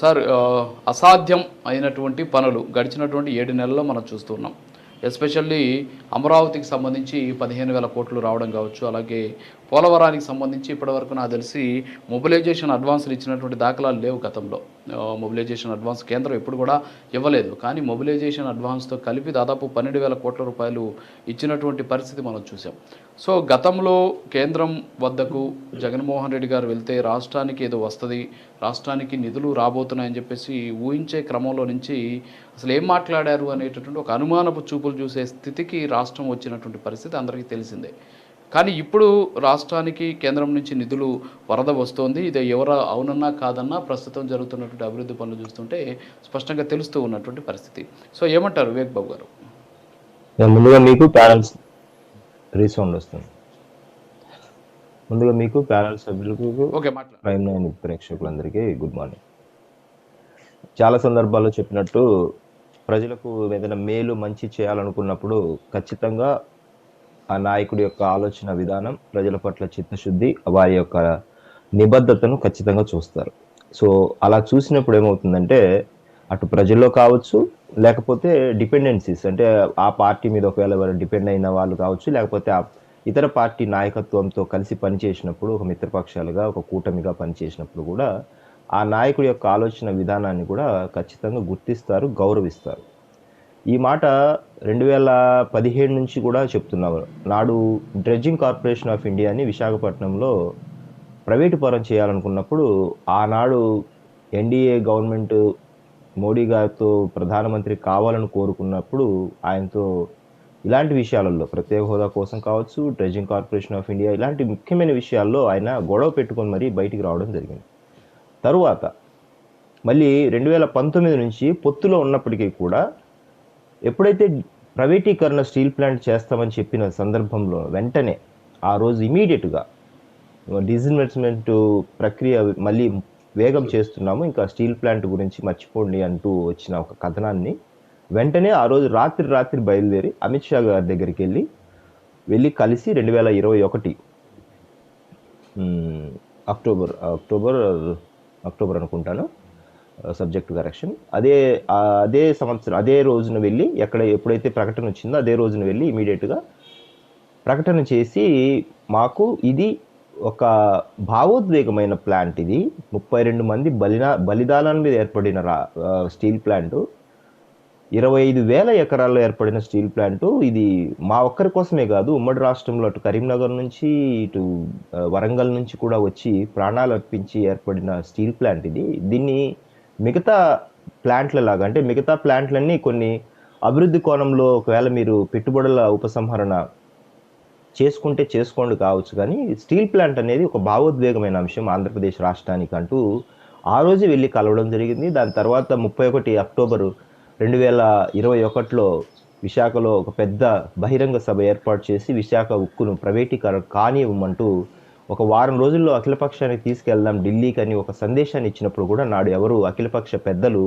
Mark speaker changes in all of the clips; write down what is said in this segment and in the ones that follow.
Speaker 1: Sir, అసాధ్యం అయినటువంటి పనులు గడిచినటువంటి 7 నెలల్లో మనం చూస్తున్నాం. ఎస్పెషల్లీ అమరావతికి సంబంధించి 15,000 కోట్లు రావడం కావచ్చు. అలాగే పోలవరానికి సంబంధించి ఇప్పటివరకు నాకు తెలిసి మొబిలైజేషన్ అడ్వాన్సులు ఇచ్చినటువంటి దాఖలాలు లేవు గతంలో. మొబిలైజేషన్ అడ్వాన్స్ కేంద్రం ఎప్పుడు కూడా ఇవ్వలేదు. కానీ మొబిలైజేషన్ అడ్వాన్స్తో కలిపి దాదాపు 12,000 కోట్ల రూపాయలు ఇచ్చినటువంటి పరిస్థితి మనం చూసాం. సో గతంలో కేంద్రం వద్దకు జగన్మోహన్ రెడ్డి గారు వెళ్తే రాష్ట్రానికి ఏదో వస్తుంది, రాష్ట్రానికి నిధులు రాబోతున్నాయని చెప్పేసి ఊహించే క్రమంలో నుంచి అసలు ఏం మాట్లాడారు అనేటటువంటి ఒక అనుమానపు చూపులు చూసే స్థితికి రాష్ట్రం వచ్చినటువంటి పరిస్థితి అందరికీ తెలిసిందే. కానీ ఇప్పుడు రాష్ట్రానికి కేంద్రం నుంచి నిధులు వరద వస్తోంది. ఇది ఎవరు అవునన్నా కాదన్నా ప్రస్తుతం జరుగుతున్నటువంటి అభివృద్ధి పనులు చూస్తుంటే స్పష్టంగా తెలుస్తూ ఉన్నటువంటి పరిస్థితి. సో ఏమంటారు వివేక్ బాబు గారు?
Speaker 2: ముందుగా మీకు ప్యానల్స్ రీసౌండ్ వస్తుంది. ముందుగా మీకు ప్యానల్ సభ్యులకు, ప్రైమ్ నైన్ ప్రేక్షకులందరికీ గుడ్ మార్నింగ్. చాలా సందర్భాల్లో చెప్పినట్టు ప్రజలకు ఏదైనా మేలు మంచి చేయాలనుకున్నప్పుడు ఖచ్చితంగా ఆ నాయకుడి యొక్క ఆలోచన విధానం, ప్రజల పట్ల చిత్తశుద్ధి, వారి యొక్క నిబద్ధతను ఖచ్చితంగా చూస్తారు. సో అలా చూసినప్పుడు ఏమవుతుందంటే అటు ప్రజల్లో కావచ్చు, లేకపోతే డిపెండెన్సీస్ అంటే ఆ పార్టీ మీద ఒకవేళ డిపెండ్ అయిన వాళ్ళు కావచ్చు, లేకపోతే ఆ ఇతర పార్టీ నాయకత్వంతో కలిసి పనిచేసినప్పుడు ఒక మిత్రపక్షాలుగా ఒక కూటమిగా పనిచేసినప్పుడు కూడా ఆ నాయకుడి యొక్క ఆలోచన విధానాన్ని కూడా ఖచ్చితంగా గుర్తిస్తారు, గౌరవిస్తారు. ఈ మాట 2017 నుంచి కూడా చెప్తున్నారు. నాడు డ్రెడ్జింగ్ కార్పొరేషన్ ఆఫ్ ఇండియాని విశాఖపట్నంలో ప్రైవేటు పరం చేయాలనుకున్నప్పుడు ఆనాడు ఎన్డీఏ గవర్నమెంట్ మోడీ గారితో ప్రధానమంత్రి కావాలని కోరుకున్నప్పుడు ఆయనతో ఇలాంటి విషయాలలో ప్రత్యేక హోదా కోసం కావచ్చు, డ్రెడ్జింగ్ కార్పొరేషన్ ఆఫ్ ఇండియా ఇలాంటి ముఖ్యమైన విషయాల్లో ఆయన గొడవ పెట్టుకొని మరీ బయటికి రావడం జరిగింది. తరువాత మళ్ళీ 2019 నుంచి పొత్తులో ఉన్నప్పటికీ కూడా ఎప్పుడైతే ప్రైవేటీకరణ స్టీల్ ప్లాంట్ చేస్తామని చెప్పిన సందర్భంలో వెంటనే ఆ రోజు ఇమీడియట్గా డిజిన్వెస్ట్మెంట్ ప్రక్రియ మళ్ళీ వేగం చేస్తున్నాము, ఇంకా స్టీల్ ప్లాంట్ గురించి మర్చిపోండి అంటూ వచ్చిన ఒక కథనాన్ని వెంటనే ఆ రోజు రాత్రి బయలుదేరి అమిత్ షా గారి దగ్గరికి వెళ్ళి కలిసి 2021 అక్టోబర్ అనుకుంటాను, సబ్జెక్ట్ కరెక్షన్, అదే సంవత్సరం అదే రోజున వెళ్ళి ఎప్పుడైతే ప్రకటన వచ్చిందో అదే రోజున వెళ్ళి ఇమీడియట్గా ప్రకటన చేసి మాకు ఇది ఒక భావోద్వేగమైన ప్లాంట్, ఇది 32 మంది బలిదానాల మీద ఏర్పడిన స్టీల్ ప్లాంటు, 25,000 ఎకరాల్లో ఏర్పడిన స్టీల్ ప్లాంటు, ఇది మా ఒక్కరి కోసమే కాదు ఉమ్మడి రాష్ట్రంలో అటు కరీంనగర్ నుంచి ఇటు వరంగల్ నుంచి కూడా వచ్చి ప్రాణాలు అర్పించి ఏర్పడిన స్టీల్ ప్లాంట్ ఇది. దీన్ని మిగతా ప్లాంట్ల లాగా అంటే మిగతా ప్లాంట్లన్నీ కొన్ని అభివృద్ధి కోణంలో ఒకవేళ మీరు పెట్టుబడుల ఉపసంహరణ చేసుకుంటే చేసుకోండి కావచ్చు, కానీ స్టీల్ ప్లాంట్ అనేది ఒక భావోద్వేగమైన అంశం ఆంధ్రప్రదేశ్ రాష్ట్రానికి అంటూ ఆ రోజు వెళ్ళి కలవడం జరిగింది. దాని తర్వాత 31 అక్టోబర్ 2021లో విశాఖలో ఒక పెద్ద బహిరంగ సభ ఏర్పాటు చేసి విశాఖ ఉక్కును ప్రైవేటీకరణ కానివ్వమంటూ ఒక వారం రోజుల్లో అఖిలపక్షానికి తీసుకెళ్దాం ఢిల్లీకి అని ఒక సందేశాన్ని ఇచ్చినప్పుడు కూడా నాడు ఎవరు అఖిలపక్ష పెద్దలు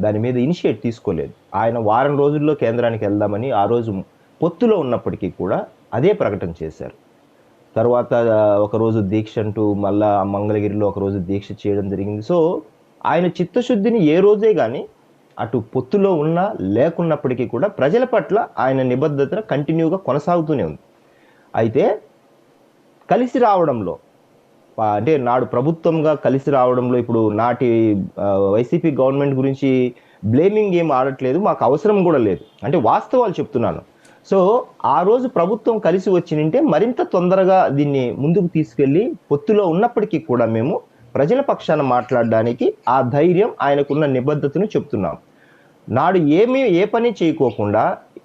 Speaker 2: దాని మీద ఇనిషియేట్ తీసుకోలేదు. ఆయన వారం రోజుల్లో కేంద్రానికి వెళ్దామని ఆ రోజు పొత్తులో ఉన్నప్పటికీ కూడా అదే ప్రకటన చేశారు. తర్వాత ఒకరోజు దీక్ష అంటూ మళ్ళా మంగళగిరిలో ఒకరోజు దీక్ష చేయడం జరిగింది. సో ఆయన చిత్తశుద్ధిని ఏ రోజే కానీ అటు పొత్తులో ఉన్నా లేకున్నప్పటికీ కూడా ప్రజల పట్ల ఆయన నిబద్ధత కంటిన్యూగా కొనసాగుతూనే ఉంది. అయితే కలిసి రావడంలో అంటే నాడు ప్రభుత్వంగా కలిసి రావడంలో ఇప్పుడు నాటి వైసీపీ గవర్నమెంట్ గురించి బ్లేమింగ్ ఏం ఆడట్లేదు, మాకు అవసరం కూడా లేదు, అంటే వాస్తవాలు చెప్తున్నాను. సో ఆ రోజు ప్రభుత్వం కలిసి వచ్చినంటే మరింత తొందరగా దీన్ని ముందుకు తీసుకెళ్ళి పొత్తులో ఉన్నప్పటికీ కూడా మేము ప్రజల పక్షాన మాట్లాడడానికి ఆ ధైర్యం ఆయనకున్న నిబద్ధతను చెప్తున్నాం. నాడు ఏ పని చేయకోకుండా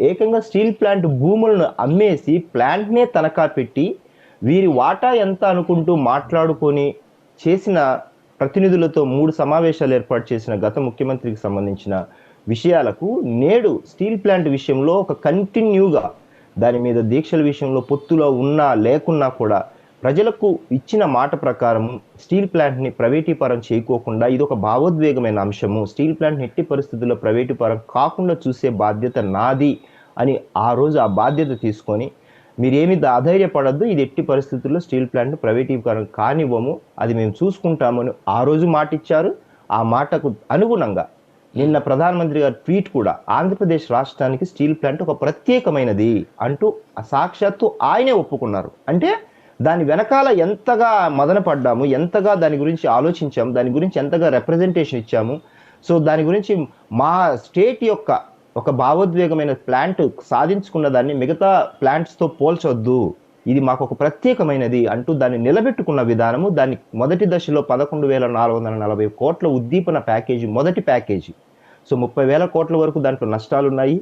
Speaker 2: ఏకంగా స్టీల్ ప్లాంట్ భూములను అమ్మేసి ప్లాంట్నే తనఖా పెట్టి వీరి వాటా ఎంత అనుకుంటూ మాట్లాడుకొని చేసిన ప్రతినిధులతో 3 సమావేశాలు ఏర్పాటు చేసిన గత ముఖ్యమంత్రికి సంబంధించిన విషయాలకు నేడు స్టీల్ ప్లాంట్ విషయంలో ఒక కంటిన్యూగా దాని మీద దీక్షల విషయంలో పొత్తులో ఉన్నా లేకున్నా కూడా ప్రజలకు ఇచ్చిన మాట ప్రకారం స్టీల్ ప్లాంట్ని ప్రైవేటీకరణ చేయకోకుండా ఇది ఒక భావోద్వేగమైన అంశము, స్టీల్ ప్లాంట్ని ఎట్టి పరిస్థితుల్లో ప్రైవేటీకరణ కాకుండా చూసే బాధ్యత నాది అని ఆ రోజు ఆ బాధ్యత తీసుకొని మీరేమి అధైర్యపడద్దు, ఇది ఎట్టి పరిస్థితుల్లో స్టీల్ ప్లాంట్ ప్రైవేటీకరణ కానివ్వము, అది మేము చూసుకుంటామని ఆ రోజు మాట ఇచ్చారు. ఆ మాటకు అనుగుణంగా నిన్న ప్రధానమంత్రి గారి ట్వీట్ కూడా ఆంధ్రప్రదేశ్ రాష్ట్రానికి స్టీల్ ప్లాంట్ ఒక ప్రత్యేకమైనది అంటూ సాక్షాత్తు ఆయనే ఒప్పుకున్నారు. అంటే దాని వెనకాల ఎంతగా మదన పడ్డాము, ఎంతగా దాని గురించి ఆలోచించాము, దాని గురించి ఎంతగా రిప్రజెంటేషన్ ఇచ్చాము. సో దాని గురించి మా స్టేట్ యొక్క ఒక భావోద్వేగమైన ప్లాంట్ సాధించుకున్న దాన్ని మిగతా ప్లాంట్స్తో పోల్చొద్దు, ఇది మాకు ఒక ప్రత్యేకమైనది అంటూ దాన్ని నిలబెట్టుకున్న విధానము. దాన్ని మొదటి దశలో 11,440 కోట్ల ఉద్దీపన ప్యాకేజీ, మొదటి ప్యాకేజీ. సో 30,000 కోట్ల వరకు దాంట్లో నష్టాలు ఉన్నాయి.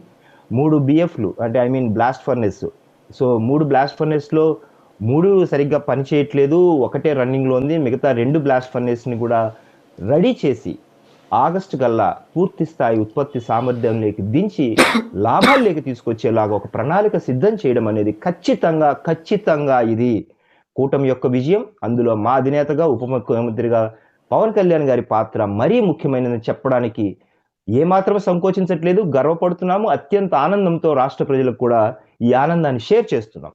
Speaker 2: 3 బిఎఫ్లు అంటే బ్లాస్ట్ ఫర్నెస్. సో 3 బ్లాస్ట్ ఫర్నెస్లో 3 సరిగ్గా పనిచేయట్లేదు, ఒకటే రన్నింగ్లో ఉంది. మిగతా 2 బ్లాస్ట్ ఫర్నెస్ని కూడా రెడీ చేసి ఆగస్టు కల్లా పూర్తి స్థాయి ఉత్పత్తి సామర్థ్యంలోకి దించి లాభాల్లోకి తీసుకొచ్చేలాగా ఒక ప్రణాళిక సిద్ధం చేయడం అనేది ఖచ్చితంగా ఇది కూటమి యొక్క విజయం. అందులో మా అధినేతగా ఉప ముఖ్యమంత్రిగా పవన్ కళ్యాణ్ గారి పాత్ర మరీ ముఖ్యమైనదని చెప్పడానికి ఏమాత్రం సంకోచించట్లేదు, గర్వపడుతున్నాము. అత్యంత ఆనందంతో రాష్ట్ర ప్రజలకు కూడా ఈ ఆనందాన్ని షేర్ చేస్తున్నాం.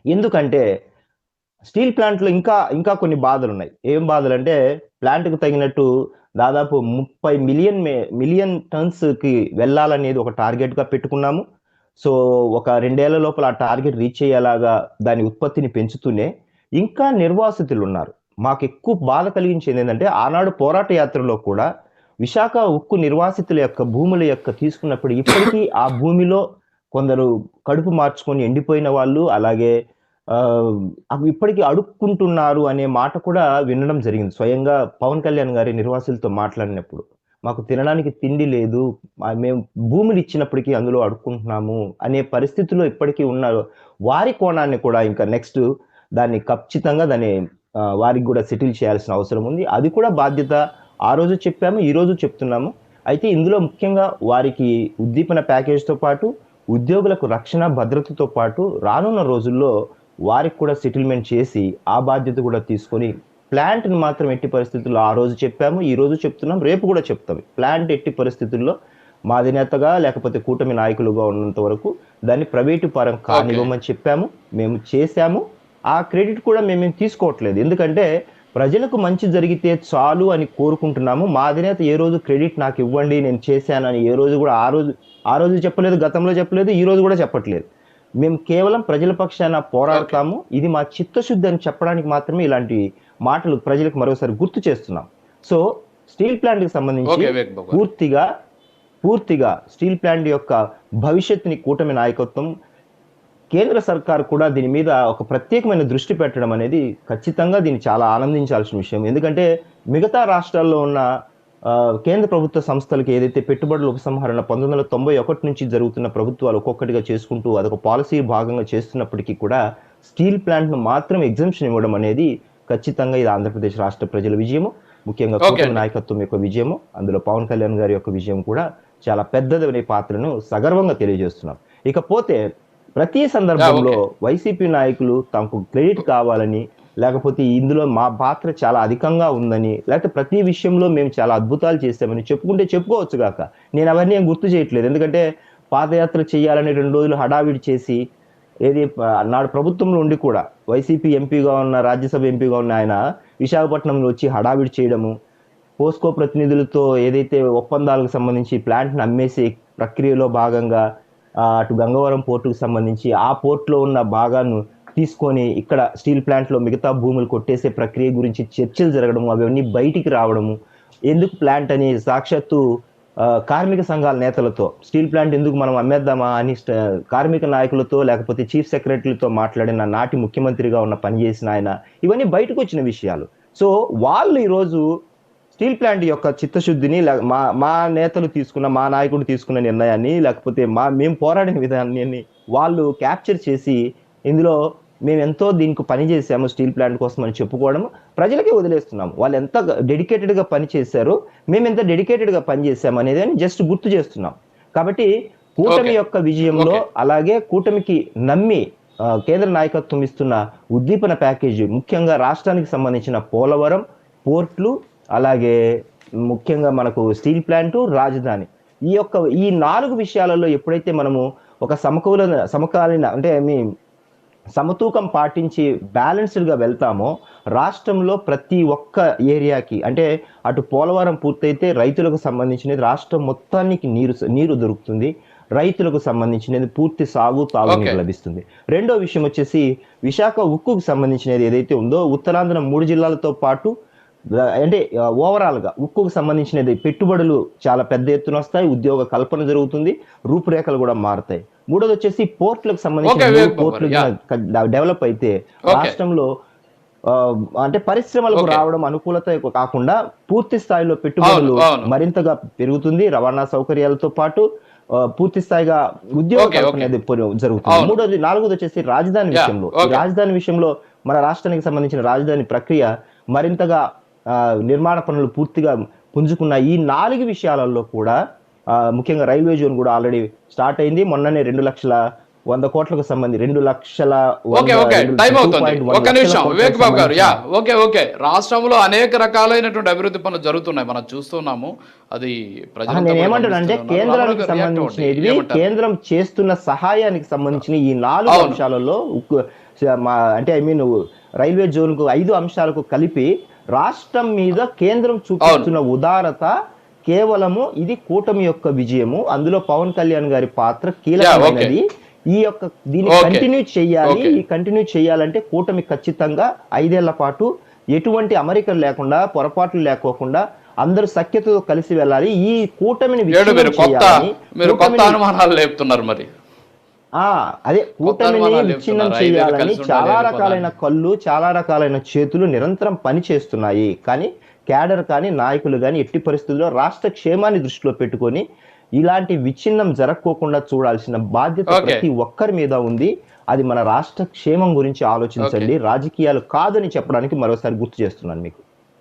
Speaker 2: ఎందుకంటే స్టీల్ ప్లాంట్లో ఇంకా కొన్ని బాధలు ఉన్నాయి. ఏం బాధలు అంటే, ప్లాంట్కు తగినట్టు దాదాపు 30 మిలియన్ టన్స్కి వెళ్ళాలనేది ఒక టార్గెట్గా పెట్టుకున్నాము. సో ఒక 2 ఏళ్ల లోపల ఆ టార్గెట్ రీచ్ అయ్యేలాగా దాని ఉత్పత్తిని పెంచుతూనే ఇంకా నిర్వాసితులు ఉన్నారు. మాకు ఎక్కువ బాధ కలిగించేది ఏంటంటే, ఆనాడు పోరాట యాత్రలో కూడా విశాఖ ఉక్కు నిర్వాసితుల యొక్క భూముల యొక్క తీసుకున్నప్పుడు ఇప్పటికీ ఆ భూమిలో కొందరు కడుపు మార్చుకొని ఎండిపోయిన వాళ్ళు, అలాగే అవి ఇప్పటికీ అడుక్కుంటున్నారు అనే మాట కూడా వినడం జరిగింది. స్వయంగా పవన్ కళ్యాణ్ గారి నిర్వాసులతో మాట్లాడినప్పుడు, మాకు తినడానికి తిండి లేదు, మేము భూములు ఇచ్చినప్పటికీ అందులో అడుక్కుంటున్నాము అనే పరిస్థితిలో ఇప్పటికీ ఉన్నారు. వారి కోణాన్ని కూడా ఇంకా నెక్స్ట్ దాన్ని ఖచ్చితంగా వారికి కూడా సెటిల్ చేయాల్సిన అవసరం ఉంది. అది కూడా బాధ్యత ఆ రోజు చెప్పాము, ఈ రోజు చెప్తున్నాము. అయితే ఇందులో ముఖ్యంగా వారికి ఉద్దీపన ప్యాకేజ్తో పాటు ఉద్యోగులకు రక్షణ భద్రతతో పాటు రానున్న రోజుల్లో వారికి కూడా సెటిల్మెంట్ చేసి ఆ బాధ్యత కూడా తీసుకొని ప్లాంట్ని మాత్రం ఎట్టి పరిస్థితుల్లో ఆ రోజు చెప్పాము, ఈ రోజు చెప్తున్నాం, రేపు కూడా చెప్తాం. ప్లాంట్ ఎట్టి పరిస్థితుల్లో మా అధినేతగా లేకపోతే కూటమి నాయకులుగా ఉన్నంత వరకు దాన్ని ప్రైవేటు పరం కానివ్వమని చెప్పాము, మేము చేశాము. ఆ క్రెడిట్ కూడా మేము తీసుకోవట్లేదు, ఎందుకంటే ప్రజలకు మంచి జరిగితే చాలు అని కోరుకుంటున్నాము. మా అధినేత ఏ రోజు క్రెడిట్ నాకు ఇవ్వండి నేను చేశానని ఏ రోజు కూడా ఆ రోజు చెప్పలేదు, గతంలో చెప్పలేదు, ఈ రోజు కూడా చెప్పట్లేదు. మేము కేవలం ప్రజల పక్షాన పోరాడతాము, ఇది మా చిత్తశుద్ధి అని చెప్పడానికి మాత్రమే ఇలాంటి మాటలు ప్రజలకు మరోసారి గుర్తు చేస్తున్నాం. సో స్టీల్ ప్లాంట్కి సంబంధించి పూర్తిగా స్టీల్ ప్లాంట్ యొక్క భవిష్యత్తుని కూటమి నాయకత్వం, కేంద్ర సర్కార్ కూడా దీని మీద ఒక ప్రత్యేకమైన దృష్టి పెట్టడం అనేది ఖచ్చితంగా దీన్ని చాలా ఆనందించాల్సిన విషయం. ఎందుకంటే మిగతా రాష్ట్రాల్లో ఉన్న కేంద్ర ప్రభుత్వ సంస్థలకు ఏదైతే పెట్టుబడుల ఉపసంహరణ 1991 నుంచి జరుగుతున్న ప్రభుత్వాలు ఒక్కొక్కటిగా చేసుకుంటూ అదొక పాలసీ భాగంగా చేస్తున్నప్పటికీ కూడా స్టీల్ ప్లాంట్ను మాత్రం ఎగ్జంప్షన్ ఇవ్వడం అనేది ఖచ్చితంగా ఇది ఆంధ్రప్రదేశ్ రాష్ట్ర ప్రజల విజయము, ముఖ్యంగా కూటమి నాయకత్వం యొక్క విజయము. అందులో పవన్ కళ్యాణ్ గారి యొక్క విజయం కూడా చాలా పెద్దదనే పాత్రను సగర్వంగా తెలియజేస్తున్నాం. ఇకపోతే ప్రతి సందర్భంలో వైసీపీ నాయకులు తమకు క్రెడిట్ కావాలని, లేకపోతే ఇందులో మా పాత్ర చాలా అధికంగా ఉందని, లేకపోతే ప్రతి విషయంలో మేము చాలా అద్భుతాలు చేసామని చెప్పుకుంటే చెప్పుకోవచ్చు గాక. నేను అవన్నీ ఏం గుర్తు చేయట్లేదు, ఎందుకంటే పాదయాత్ర చేయాలని 2 రోజులు హడావిడి చేసి నాడు ప్రభుత్వంలో ఉండి కూడా వైసీపీ ఎంపీగా ఉన్న, రాజ్యసభ ఎంపీగా ఉన్న ఆయన విశాఖపట్నంలో వచ్చి హడావిడి చేయడము, పోస్కో ప్రతినిధులతో ఏదైతే ఒప్పందాలకు సంబంధించి ప్లాంట్ని అమ్మేసే ప్రక్రియలో భాగంగా అటు గంగవరం పోర్టుకు సంబంధించి ఆ పోర్టులో ఉన్న భాగాన్ని తీసుకొని ఇక్కడ స్టీల్ ప్లాంట్లో మిగతా భూములు కొట్టేసే ప్రక్రియ గురించి చర్చలు జరగడము, అవన్నీ బయటికి రావడము, ఎందుకు ప్లాంట్ అని సాక్షాత్తు కార్మిక సంఘాల నేతలతో స్టీల్ ప్లాంట్ ఎందుకు మనం అమ్మేద్దామా అని కార్మిక నాయకులతో లేకపోతే చీఫ్ సెక్రటరీలతో మాట్లాడిన నాటి ముఖ్యమంత్రిగా ఉన్న పనిచేసిన ఆయన, ఇవన్నీ బయటకు వచ్చిన విషయాలు. సో వాళ్ళు ఈరోజు స్టీల్ ప్లాంట్ యొక్క చిత్తశుద్ధిని, మా నేతలు తీసుకున్న, మా నాయకుడు తీసుకున్న నిర్ణయాన్ని, లేకపోతే మేము పోరాడిన విధానాన్ని వాళ్ళు క్యాప్చర్ చేసి ఇందులో మేము ఎంతో దీనికి పని చేసాము స్టీల్ ప్లాంట్ కోసం అని చెప్పుకోవడం ప్రజలకే వదిలేస్తున్నాము. వాళ్ళు ఎంత డెడికేటెడ్గా పని చేశారో మేము ఎంత డెడికేటెడ్గా పని చేసాము అనేది జస్ట్ గుర్తు చేస్తున్నాం. కాబట్టి కూటమి యొక్క విజయంలో, అలాగే కూటమికి నమ్మి కేంద్ర నాయకత్వం ఇస్తున్న ఉద్దీపన ప్యాకేజీ, ముఖ్యంగా రాష్ట్రానికి సంబంధించిన పోలవరం పోర్ట్లు, అలాగే ముఖ్యంగా మనకు స్టీల్ ప్లాంటు, రాజధాని, ఈ 4 విషయాలలో ఎప్పుడైతే మనము ఒక సమకాలీన అంటే సమతూకం పాటించి బ్యాలెన్స్డ్గా వెళ్తామో రాష్ట్రంలో ప్రతి ఒక్క ఏరియాకి, అంటే అటు పోలవరం పూర్తయితే రైతులకు సంబంధించినది రాష్ట్రం మొత్తానికి నీరు దొరుకుతుంది, రైతులకు సంబంధించినది పూర్తి సాగు తాగునీరు లభిస్తుంది. రెండో విషయం వచ్చేసి విశాఖ ఉక్కుకు సంబంధించినది ఏదైతే ఉందో ఉత్తరాంధ్ర 3 జిల్లాలతో పాటు అంటే ఓవరాల్గా ఉక్కుకు సంబంధించినది పెట్టుబడులు చాలా పెద్ద ఎత్తున వస్తాయి, ఉద్యోగ కల్పన జరుగుతుంది, రూపురేఖలు కూడా మారుతాయి. మూడోది వచ్చేసి పోర్టులకు సంబంధించిన పోర్టులు డెవలప్ అయితే రాష్ట్రంలో అంటే పరిశ్రమలకు రావడం అనుకూలత కాకుండా పూర్తి స్థాయిలో పెట్టుబడులు మరింతగా పెరుగుతుంది, రవాణా సౌకర్యాలతో పాటు పూర్తి స్థాయిగా ఉద్యోగ కల్పన అనేది జరుగుతుంది. నాలుగోది వచ్చేసి రాజధాని విషయంలో, రాజధాని విషయంలో మన రాష్ట్రానికి సంబంధించిన రాజధాని ప్రక్రియ మరింతగా నిర్మాణ పనులు పూర్తిగా పుంజుకున్న ఈ 4 విషయాలలో కూడా ముఖ్యంగా రైల్వే జోన్ కూడా ఆల్రెడీ స్టార్ట్ అయింది. మొన్ననే 2,100 కోట్లకు సంబంధించి
Speaker 1: 2,00,000 రాష్ట్రంలో అనేక రకాలైనటువంటి అభివృద్ధి పనులు జరుగుతున్నాయి, మనం చూస్తున్నాము. అది
Speaker 2: నేను ఏమంటానంటే కేంద్రానికి సంబంధించినవి, కేంద్రం చేస్తున్న సహాయానికి సంబంధించిన ఈ 4 అంశాలలో అంటే రైల్వే జోన్ కు 5 అంశాలకు కలిపి రాష్ట్రం మీద కేంద్రం చూపిస్తున్న ఉదారత కేవలము ఇది కూటమి యొక్క విజయము. అందులో పవన్ కళ్యాణ్ గారి పాత్ర కీలకమైనది. దీన్ని కంటిన్యూ చేయాలంటే కూటమి ఖచ్చితంగా 5 ఏళ్ల పాటు ఎటువంటి అమరికలు లేకుండా, పొరపాట్లు లేకోకుండా అందరూ సఖ్యతతో కలిసి వెళ్ళాలి. ఈ కూటమిని అదే కూటమిని విచ్ఛిన్నం చేయాలని చాలా రకాలైన కళ్ళు, చాలా రకాలైన చేతులు నిరంతరం పని చేస్తున్నాయి. కానీ క్యాడర్ కానీ నాయకులు కానీ ఎట్టి పరిస్థితుల్లో రాష్ట్ర క్షేమాన్ని దృష్టిలో పెట్టుకొని ఇలాంటి విచ్ఛిన్నం జరగకోకుండా చూడాల్సిన బాధ్యత ప్రతి ఒక్కరి మీద ఉంది. అది మన రాష్ట్ర క్షేమం గురించి ఆలోచించండి, రాజకీయాలు కాదని చెప్పడానికి మరోసారి గుర్తు చేస్తున్నాను మీకు.